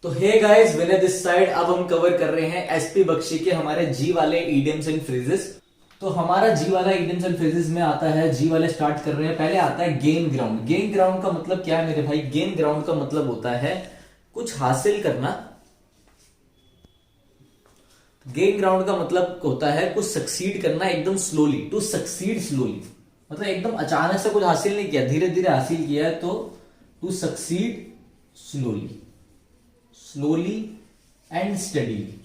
तो hey guys, Vinay this side. अब हम कवर कर रहे हैं एसपी बख्शी के हमारे जी वाले इडियम्स एंड फ्रेजेस। तो हमारा जी वाला इडियम्स एंड फ्रेजेस में आता है, जी वाले स्टार्ट कर रहे हैं। पहले आता है गेन ग्राउंड। गेन ग्राउंड का मतलब क्या है मेरे भाई? गेन ग्राउंड का मतलब होता है कुछ हासिल करना। गेन ग्राउंड का मतलब होता है कुछ सक्सीड करना एकदम स्लोली, टू सक्सीड स्लोली। मतलब एकदम अचानक से कुछ हासिल नहीं किया, धीरे धीरे हासिल किया है, तो to succeed slowly, slowly and steadily.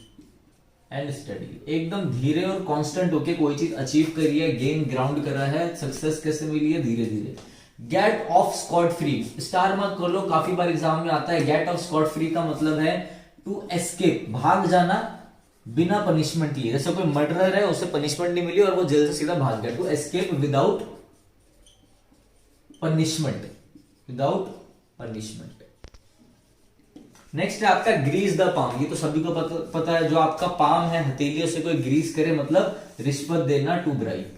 And study एकदम धीरे और कांस्टेंट होके कोई चीज अचीव करी है, गेन ग्राउंड करा है। सक्सेस कैसे मिली है? धीरे धीरे। Get off scot free, star mark कर लो, काफी बार एग्जाम में आता है। गेट ऑफ स्कॉट फ्री का मतलब है टू एस्केप, भाग जाना बिना पनिशमेंट लिए। जैसे कोई मर्डरर है, उसे पनिशमेंट नहीं मिली और वो जेल से सीधा भाग गया, to escape without punishment, without punishment. Next है आपका ग्रीस द पाम। ये तो सभी को पता है, जो आपका पाम है, हथेलियों से कोई ग्रीस करे, मतलब रिश्वत देना, to bribe,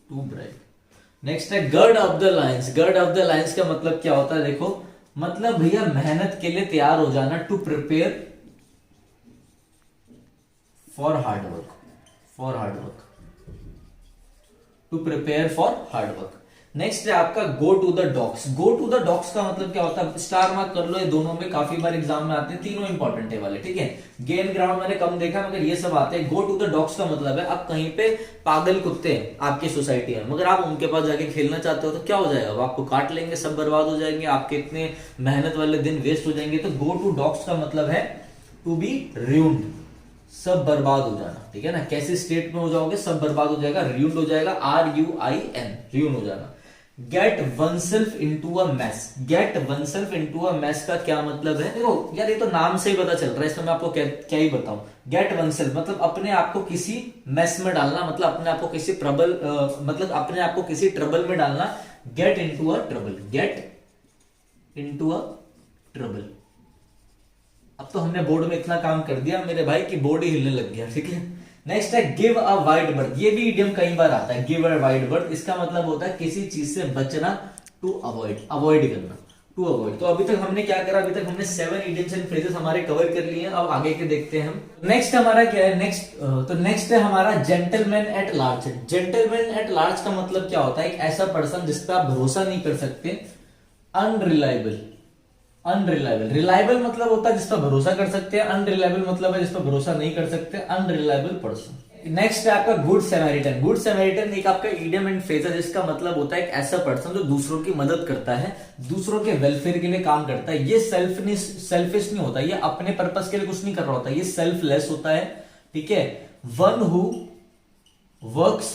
to bribe. Next है gird of the lines. Gird of the lines का मतलब क्या होता है? देखो, मतलब भैया मेहनत के लिए तैयार हो जाना, to prepare for hard work, for hard work, to prepare for hard work. Next है आपका go to the dogs. Go to the dogs का मतलब क्या होता है? स्टार मार्क कर लो, ये दोनों में काफी बार एग्जाम में आते हैं, तीनों इंपॉर्टेंट है वाले, ठीक है। गेन ग्राउंड मैंने कम देखा, मगर ये सब आते हैं। गो टू द डॉग्स का मतलब है आप कहीं पे पागल कुत्ते हैं आपकी सोसाइटी में, मगर आप उनके पास जाके खेलना चाहते हो तो क्या हो जाएगा? वो आपको काट लेंगे, सब बर्बाद हो जाएंगे, आपके इतने मेहनत वाले दिन वेस्ट हो जाएंगे। तो गो टू डॉग्स का मतलब है टू बी ruined, सब बर्बाद हो जाना, ठीक है ना। कैसे स्टेट में हो जाओगे? सब बर्बाद हो जाएगा, ruined हो जाएगा, RUIN, ruin हो जाना। Get oneself into a mess. Get oneself into a mess का क्या मतलब है? देखो यार, ये तो नाम से ही पता चल रहा है, इसमें मैं आपको क्या ही बताऊं। गेट वन सेल्फ मतलब अपने आप को किसी मैस में डालना, मतलब अपने आप को किसी मतलब अपने आप को किसी ट्रबल में डालना। Gate into a trouble, gate into a trouble. अब तो हमने बोर्ड में इतना काम कर दिया मेरे भाई कि बोर्ड ही हिलने लग गया, ठीक है। नेक्स्ट है गिव अ वाइड बर्थ। ये भी इडियम कई बार आता है, गिव अ वाइड बर्थ। इसका मतलब होता है किसी चीज से बचना, टू अवॉइड, अवॉइड करना, टू अवॉइड। तो अभी तक हमने क्या करा? अभी तक हमने 7 इडियम्स एंड फ्रेजेस हमारे कवर कर लिए हैं। अब आगे के देखते हैं हम। नेक्स्ट हमारा क्या है? नेक्स्ट है हमारा gentleman at large. Gentleman at large का मतलब क्या होता है? एक ऐसा पर्सन जिस पर आप भरोसा नहीं कर सकते, अनरिलायबल। अनरिलायबल, रिलायबल मतलब होता है जिस पर भरोसा कर सकते हैं, अनरिलायबल मतलब है जिस पर भरोसा नहीं कर सकते, अनरिलायबल पर्सन। नेक्स्ट है आपका गुड सैमरिटन। गुड सैमरिटन एक आपका इडियम एंड फ्रेज है जिसका मतलब होता है एक ऐसा पर्सन जो दूसरों की मदद करता है, दूसरों के वेलफेयर के लिए काम करता है। ये सेल्फिश नहीं होता, ये अपने पर्पस के लिए कुछ नहीं कर रहा होता, ये सेल्फलेस होता है, ठीक है। One who works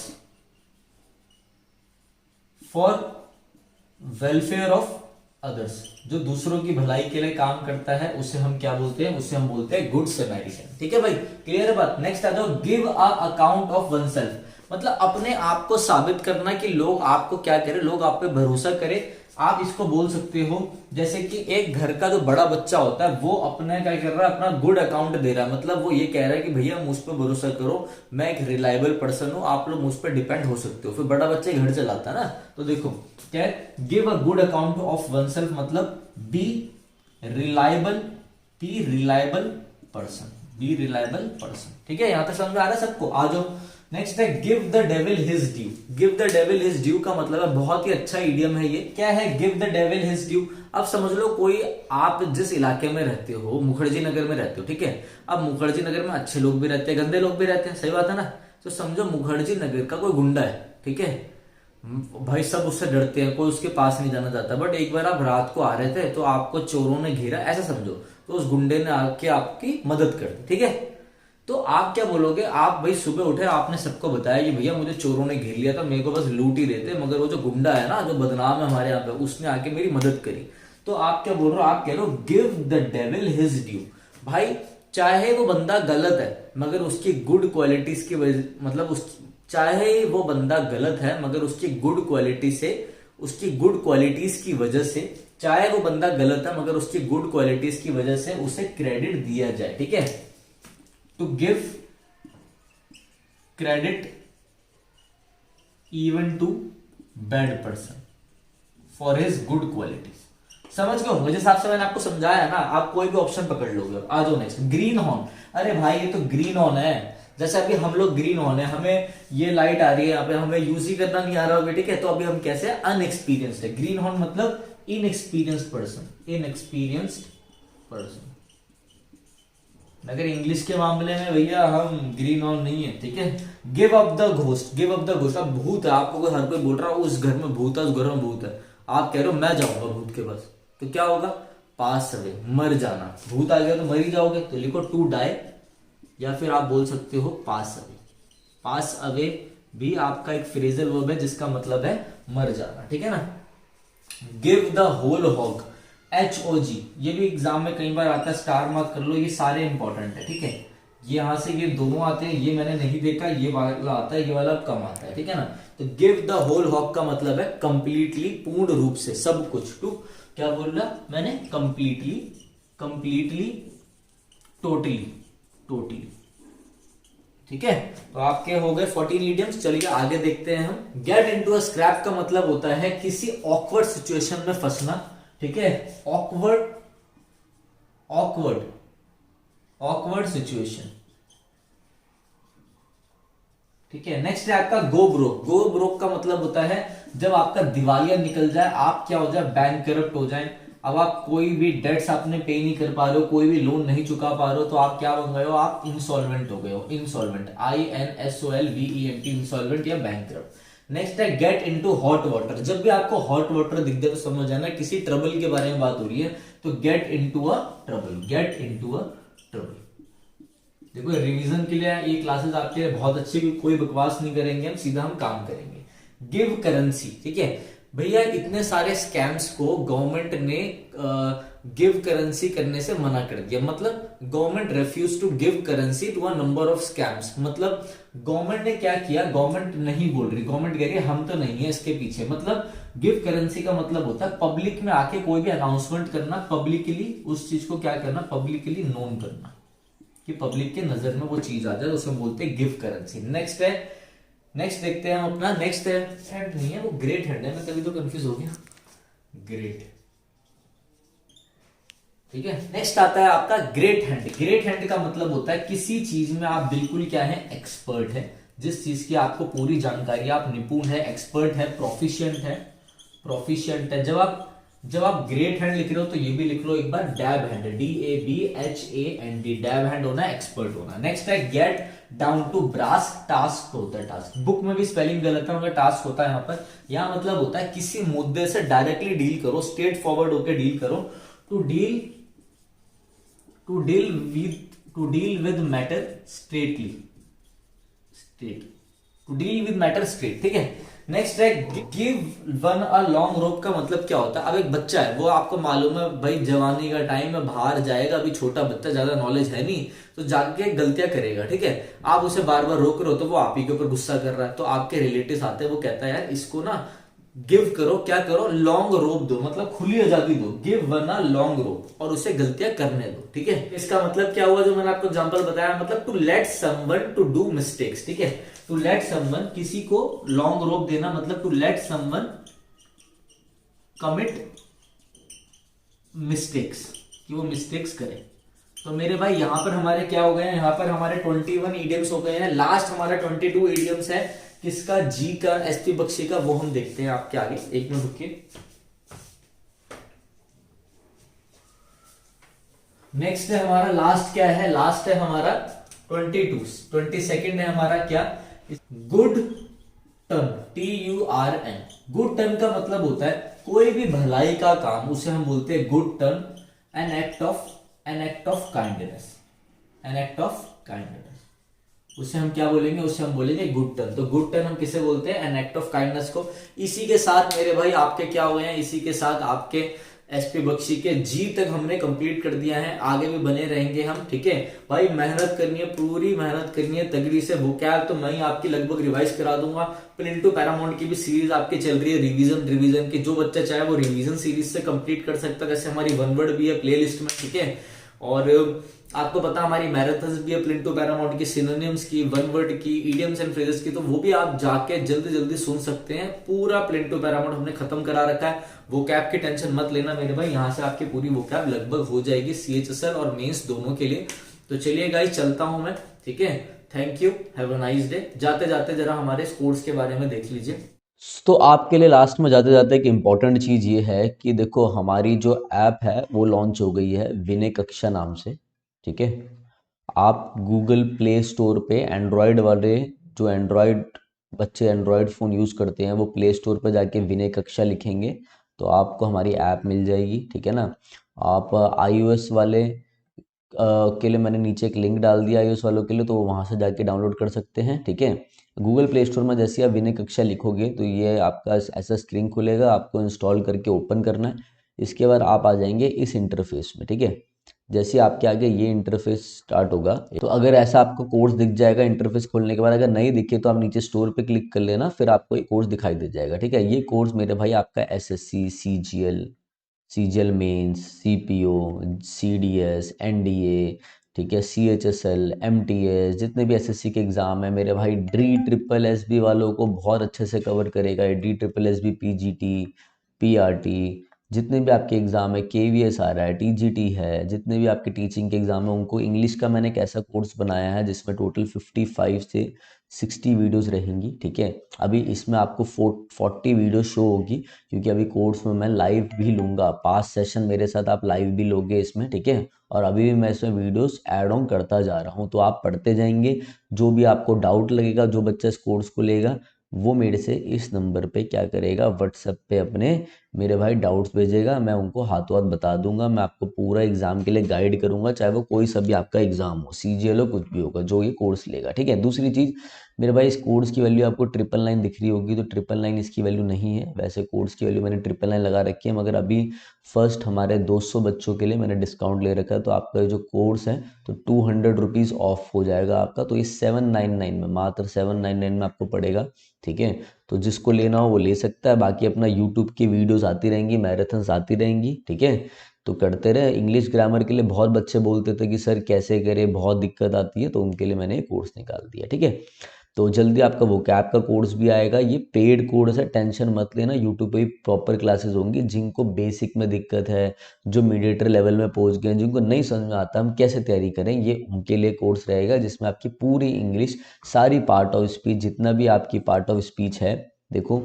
for welfare of others, जो दूसरों की भलाई के लिए काम करता है, उसे हम क्या बोलते हैं? उसे हम बोलते हैं गुड सैमरिटन, ठीक है भाई। क्लियर है बात? नेक्स्ट आ जाओ, give a account of oneself. मतलब अपने आप को साबित करना कि लोग आपको क्या करें, लोग आप पे भरोसा करें। आप इसको बोल सकते हो जैसे कि एक घर का जो बड़ा बच्चा होता है वो अपने क्या कर रहा है? अपना गुड अकाउंट दे रहा है। मतलब वो ये कह रहा है कि भैया मुझ पर भरोसा करो, मैं एक रिलायबल पर्सन हूं, आप लोग मुझ पर डिपेंड हो सकते हो। फिर बड़ा बच्चा घर चलाता है ना। तो देखो क्या है? Give a good account of oneself मतलब be reliable, be reliable person, be reliable person, ठीक है। यहां तक समझ में आ रहा है सबको? आ जाओ। नेक्स्ट है give the devil his due. Give the devil his due का मतलब है, बहुत ही अच्छा इडियम है ये। क्या है give the devil his due? अब समझ लो कोई, आप जिस इलाके में रहते हो, मुखर्जी नगर में रहते हो, ठीक है। अब मुखर्जी नगर में अच्छे लोग भी रहते हैं, गंदे लोग भी रहते हैं, सही बात है ना। तो समझो मुखर्जी नगर का कोई गुंडा है, ठीक है। भाई सब उससे डरते हैं, कोई उसके पास नहीं जाना चाहता। बट एक बार आप रात को आ रहे थे तो आपको चोरों ने घेरा, ऐसा समझो। तो उस गुंडे ने आके आपकी मदद कर दी, ठीक है। तो आप क्या बोलोगे? आप भाई सुबह उठे, आपने सबको बताया कि भैया मुझे चोरों ने घेर लिया था, मेरे को बस लूट ही रहे थे, मगर वो जो गुंडा है ना, जो बदनाम है हमारे यहाँ पे, उसने आके मेरी मदद करी। तो आप क्या बोल रहे हो? आप कह रहे हो give the devil his due. भाई चाहे वो बंदा गलत है मगर उसकी गुड क्वालिटीज की वजह, मतलब उस, चाहे वो बंदा गलत है मगर उसकी गुड क्वालिटी से, उसकी गुड क्वालिटीज की वजह से, चाहे वो बंदा गलत है मगर उसकी गुड क्वालिटीज की वजह से उसे क्रेडिट दिया जाए, ठीक है। To give credit even to bad person for his good qualities. समझ गए होंगे जिस हिसाब से मैंने आपको समझाया ना, आप कोई भी ऑप्शन पकड़ लोगे। आ जाओ नेक्स्ट, ग्रीन हॉर्न। अरे भाई ये तो ग्रीन हॉर्न है, जैसे अभी हम लोग ग्रीन हॉर्न है, हमें ये लाइट आ रही है यहाँ पे, हमें यूज ही करना नहीं आ रहा होगा, ठीक है, तो अभी हम कैसे अनएक्सपीरियंस्ड है। ग्रीन हॉर्न मतलब इनएक्सपीरियंस्ड पर्सन, इनएक्सपीरियंस्ड पर्सन। अगर इंग्लिश के मामले में भैया हम ग्रीन हॉर्न नहीं है, ठीक है। Give up the ghost, give up the ghost. अब भूत है, आपको कोई हर कोई बोल रहा है उस घर में भूत है, उस घर में भूत है, आप कह रहे हो मैं जाऊंगा भूत के पास, तो क्या होगा, पास अवे, मर जाना। भूत आ गया तो मर ही जाओगे, तो लिखो टू डाई, या फिर आप बोल सकते हो पास अवे। पास अवे भी आपका एक फ्रेजल वर्ब है जिसका मतलब है मर जाना, ठीक है ना। Give the whole hog, HOG, ये भी एग्जाम में कई बार आता है, स्टार मार्क कर लो, ये सारे इंपॉर्टेंट है, ठीक है। ये यहां से ये दोनों आते हैं, ये मैंने नहीं देखा, ये वाला आता है, ये वाला कम आता है, ठीक है ना। तो गिव द होल हॉग का मतलब है कंप्लीटली, पूर्ण रूप से, सब कुछ। टू क्या बोल रहा मैंने, कंप्लीटली, कंप्लीटली, टोटली, टोटली, ठीक है। तो आपके हो गए 14 इडियम्स। चलिए आगे देखते हैं हम। गेट इनटू अ स्क्रैप का मतलब होता है किसी ऑकवर्ड सिचुएशन में फंसना, ठीक है। ऑकवर्ड, ऑकवर्ड, ऑकवर्ड सिचुएशन, ठीक है। नेक्स्ट है आपका गो ब्रोक। गो ब्रोक का मतलब होता है जब आपका दिवालिया निकल जाए, आप क्या हो जाए, बैंक करप्ट हो जाए। अब आप कोई भी डेट्स आपने पे नहीं कर पा रहे हो, कोई भी लोन नहीं चुका पा रहे हो, तो आप क्या बन गए हो, आप इंसॉल्वेंट हो गए हो। इंसॉल्वेंट, INSOLVENT, इंसॉल्वेंट या बैंकरप्ट। नेक्स्ट है गेट इनटू हॉट वाटर। जब भी आपको हॉट वाटर दिख जाए तो समझ जाना किसी ट्रबल के बारे में बात हो रही है, तो get into a trouble, get into a trouble. देखो रिवीजन के लिए ये क्लासेस आपके लिए बहुत अच्छी, कोई बकवास नहीं करेंगे हम, सीधा हम काम करेंगे। गिव करेंसी, ठीक है भैया, इतने सारे स्कैम्स को गवर्नमेंट ने गिव करेंसी करने से मना कर दिया। मतलब government refuse to give currency to a number of scams. मतलब गवर्नमेंट ने क्या किया, गवर्नमेंट नहीं बोल रही, गवर्नमेंट कह रही है हम तो नहीं है इसके पीछे। मतलब गिव करेंसी का मतलब होता है पब्लिक में आके कोई भी अनाउंसमेंट करना, पब्लिकली उस चीज को क्या करना, पब्लिकली नोन करना, कि पब्लिक के नजर में वो चीज आ जाए, उसे बोलते हैं गिव करेंसी। नेक्स्ट है, नेक्स्ट देखते हैं हम अपना। नेक्स्ट है हैंड नहीं है, वो ग्रेट हैंड है, मैं कभी तो कंफ्यूज हो गया, ग्रेट, ठीक है। नेक्स्ट आता है आपका ग्रेट हैंड। ग्रेट हैंड का मतलब होता है किसी चीज में आप बिल्कुल क्या है, एक्सपर्ट है, जिस चीज की आपको पूरी जानकारी, आप निपुण है, एक्सपर्ट है, प्रोफिशिएंट है, प्रोफिशिएंट है। जब आप ग्रेट हैंड लिख रहे हो तो ये भी लिख लो एक बार, dab hand, DABHAND, dab hand होना, एक्सपर्ट होना। नेक्स्ट है get down to brass, task होता है, टास्क। बुक में भी स्पेलिंग गलत है, मगर टास्क होता है यहाँ पर। यहाँ मतलब होता है किसी मुद्दे से डायरेक्टली डील करो, स्ट्रेट फॉरवर्ड होकर डील करो। To deal with matter straightly, to deal with matter straight, ठीक है। नेक्स्ट है give one a long rope का मतलब क्या होता है। अब एक बच्चा है, वो आपको मालूम है भाई जवानी का टाइम है, बाहर जाएगा, अभी छोटा बच्चा, ज्यादा नॉलेज है नहीं, तो जाके गलतियां करेगा, ठीक है। आप उसे बार बार रोक रहे हो तो वो आप ही के ऊपर गुस्सा कर रहा है, तो आपके रिलेटिव्स आते हैं, वो कहता है यार इसको ना गिव करो, क्या करो, लॉन्ग रोप दो, मतलब खुली आजादी दो, गिव वन अ लॉन्ग रोप, और उसे गलतियां करने दो, ठीक है। इसका मतलब क्या हुआ, जो मैंने आपको एग्जांपल बताया, मतलब to let someone to do mistakes, ठीक है। टू लेट समवन, किसी को लॉन्ग रोप देना, मतलब to let someone commit mistakes, कि वो मिस्टेक्स करे। तो मेरे भाई यहां पर हमारे क्या हो गए हैं, यहां पर हमारे 21 इडियम्स हो गए हैं। लास्ट हमारा 22 इडियम्स है, किसका, जी का, एसपी बख्शी का, वो हम देखते हैं आपके आगे। एक मिनट रुकिए। नेक्स्ट है हमारा लास्ट, क्या है, लास्ट है हमारा 22 है हमारा क्या, good turn, TURN। Good turn का मतलब होता है कोई भी भलाई का काम, उसे हम बोलते हैं good turn, an act of kindness, an act of kindness, उसे हम क्या बोलेंगे, उसे हम बोलेंगे गुड टर्न। तो गुड टर्न हम किसे बोलते हैं, एन एक्ट ऑफ काइंडनेस को। इसी के साथ मेरे भाई आपके क्या हुए हैं, इसी के साथ आपके एसपी बख्शी के जी तक हमने कंप्लीट कर दिया है। आगे भी बने रहेंगे हम, ठीक है भाई। मेहनत करनी है, पूरी मेहनत करनी है तगड़ी से। वोकैब तो मैं ही आपकी लगभग रिवाइज करा दूंगा। पिंटू पैरामाउंट की भी सीरीज आपकी चल रही है, रिवीजन की। जो बच्चा चाहे वो रिवीजन सीरीज से कंप्लीट कर सकता है, जैसे हमारी वन वर्ड भी है प्ले लिस्ट में, ठीक है। और आपको पता हमारी मैराथन्स भी है प्लिंटो पैरामाउंट की, सिनोनिम्स की, वन वर्ड की, इडियम्स एंड फ्रेजेस की, तो वो भी आप जाके जल्दी जल्दी सुन सकते हैं। पूरा प्लिंटो पैरामाउंट हमने खत्म करा रखा है। वो कैब की टेंशन मत लेना मेरे भाई, यहाँ से आपकी पूरी वो कैब लगभग हो जाएगी CHSL और मेंस दोनों के लिए। तो चलिए गाइस चलता हूं मैं, ठीक है। Thank you, have a nice day. जाते जाते जरा हमारे कोर्स के बारे में देख लीजिए। तो आपके लिए लास्ट में जाते जाते एक इम्पॉर्टेंट चीज़ ये है कि देखो हमारी जो ऐप है वो लॉन्च हो गई है विनय कक्षा नाम से, ठीक है। आप गूगल प्ले स्टोर पे एंड्रॉयड वाले, जो एंड्रॉयड बच्चे एंड्रॉयड फ़ोन यूज़ करते हैं वो प्ले स्टोर पे जाके विनय कक्षा लिखेंगे तो आपको हमारी ऐप मिल जाएगी, ठीक है ना। आप iOS वाले के लिए मैंने नीचे एक लिंक डाल दिया iOS वालों के लिए, तो वहाँ से जाके डाउनलोड कर सकते हैं, ठीक है। गूगल प्ले स्टोर में जैसे आप विनय कक्षा लिखोगे तो ये आपका ऐसा स्क्रीन खुलेगा, आपको इंस्टॉल करके ओपन करना है। इसके बाद आप आ जाएंगे इस इंटरफेस में, ठीक है। जैसे आपके आगे ये इंटरफेस स्टार्ट होगा, तो अगर ऐसा आपको कोर्स दिख जाएगा इंटरफेस खोलने के बाद, अगर नहीं दिखे तो आप नीचे स्टोर पे क्लिक कर लेना, फिर आपको एक कोर्स दिखाई दे जाएगा, ठीक है। ये कोर्स मेरे भाई आपका SSC, CGL mains, CPO, CDS, NDA, ठीक है, CHSL, MTS, जितने भी SSC के एग्ज़ाम है मेरे भाई, DSSB वालों को बहुत अच्छे से कवर करेगा। DSSB, PGT, PRT, जितने भी आपके एग्ज़ाम है, KVS आ रहा है, TGT है, जितने भी आपके टीचिंग के एग्ज़ाम है उनको इंग्लिश का मैंने एक ऐसा कोर्स बनाया है जिसमें टोटल 55 से 60 वीडियोस रहेंगी, ठीक है। अभी इसमें आपको 40 वीडियो शो होगी क्योंकि अभी कोर्स में मैं लाइव भी लूँगा, 5 सेशन मेरे साथ आप लाइव भी लोगे इसमें, ठीक है। और अभी भी मैं इसमें वीडियोस ऐड ऑन करता जा रहा हूँ, तो आप पढ़ते जाएंगे। जो भी आपको डाउट लगेगा, जो बच्चा इस कोर्स को लेगा वो मेरे से इस नंबर पे क्या करेगा, व्हाट्सएप पे अपने मेरे भाई डाउट्स भेजेगा, मैं उनको हाथों हाथ बता दूंगा। मैं आपको पूरा एग्जाम के लिए गाइड करूंगा, चाहे वो कोई सा भी आपका एग्जाम हो, CGL हो, कुछ भी होगा जो ये कोर्स लेगा, ठीक है। दूसरी चीज़ मेरे भाई, इस कोर्स की वैल्यू आपको 999 दिख रही होगी, तो 999 इसकी वैल्यू नहीं है। वैसे कोर्स की वैल्यू मैंने 999 लगा रखी है, मगर अभी फर्स्ट हमारे 200 बच्चों के लिए मैंने डिस्काउंट ले रखा है, तो आपका जो कोर्स है तो 200 रुपीज़ ऑफ हो जाएगा आपका। तो ये 799 में, मात्र 799 में आपको पड़ेगा, ठीक है। तो जिसको लेना हो वो ले सकता है। बाकी अपना यूट्यूब की वीडियोस आती रहेंगी, मैराथन्स आती रहेंगी, ठीक है। तो करते रहे। इंग्लिश ग्रामर के लिए बहुत बच्चे बोलते थे कि सर कैसे करें, बहुत दिक्कत आती है, तो उनके लिए मैंने कोर्स निकाल दिया, ठीक है। तो जल्दी आपका वो कैप का कोर्स भी आएगा। ये पेड कोर्स है, टेंशन मत लेना। यूट्यूब पे भी प्रॉपर क्लासेस होंगी। जिनको बेसिक में दिक्कत है, जो मीडिएटर लेवल में पहुंच गए, जिनको नहीं समझ में आता हम कैसे तैयारी करें, ये उनके लिए कोर्स रहेगा जिसमें आपकी पूरी इंग्लिश, सारी पार्ट ऑफ स्पीच, जितना भी आपकी पार्ट ऑफ स्पीच है, देखो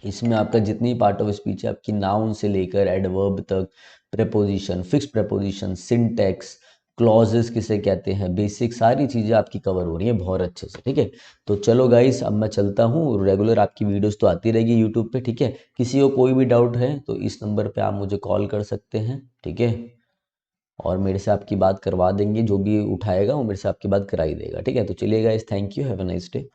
इसमें आपका जितनी पार्ट ऑफ स्पीच है, आपकी नाउन से लेकर एडवर्ब तक, preposition, fix preposition, syntax, clauses किसे कहते हैं, बेसिक सारी चीज़ें आपकी कवर हो रही हैं बहुत अच्छे से, ठीक है। तो चलो गाइस, अब मैं चलता हूँ। रेगुलर आपकी वीडियोस तो आती रहेगी यूट्यूब पे, ठीक है। किसी को कोई भी डाउट है तो इस नंबर पे आप मुझे कॉल कर सकते हैं, ठीक है। और मेरे से आपकी बात करवा देंगे, जो भी उठाएगा वो मेरे से आपकी बात करा ही देगा, ठीक है। तो चलिए guys, thank you, have a nice day.